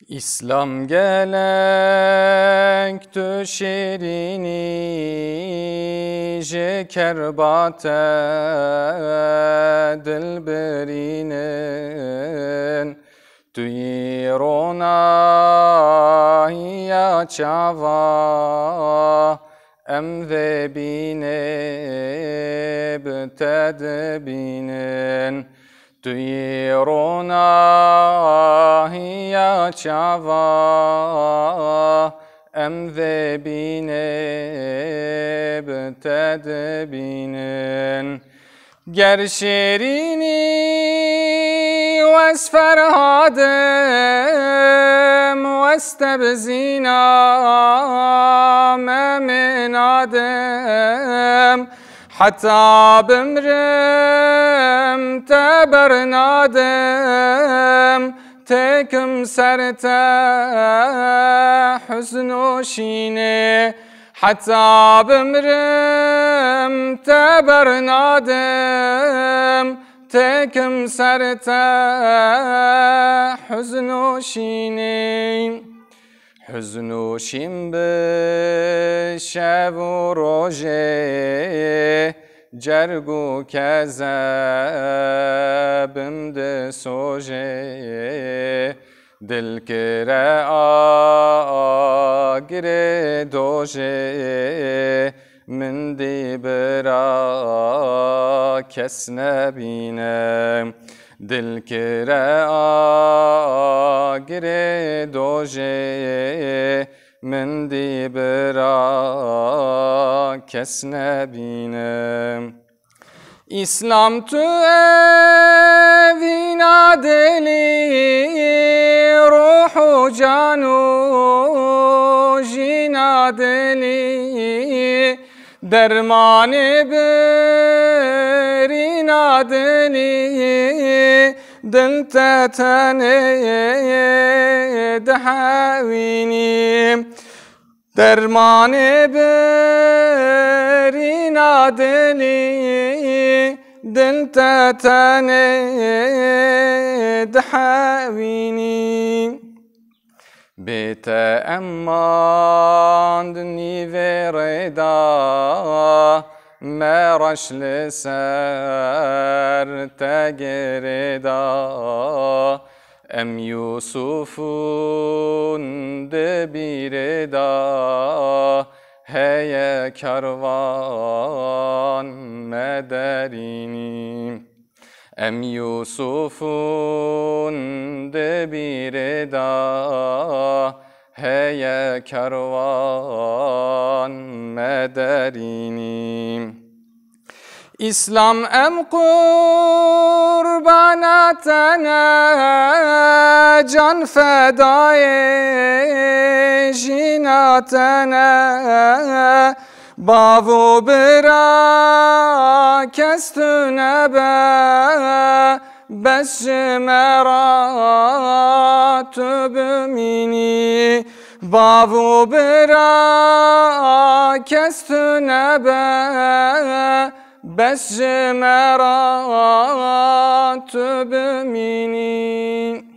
İslam gelek tu şirini je kerbate dilberinin tu yirona ya çava em ve bine btedbinin tu yirona ya çava em ve bine btedbinin ger şirini واسفرهادم واستبزينا من آدم حتى بمرم تبرنادم تكم سرتا حزن وشيني حتى بمرم تبرنادم تكم سرتا حزن وشيني حزن وشين بشب وروجه جرگو كذابم دسوجه دل كره آگره دوجه من دی برا کس نبینم دل کره آگره دوجه من دی برا کس نبینم İslam tu evina deli ruhu canu jina deli dermanı berina deli dil tetene dehavini dermanı berina deli dil tetene dehavini bete emman nivereda meraş leser tegereda em Yusuf'un debireda heye karvan mederini em Yusuf'un debireda heye karvan mederini İslam em kurbanatana can fedaye jinatana bavu bira kestüne be besmerat bümini bavu bira kestüne be besmerat bümini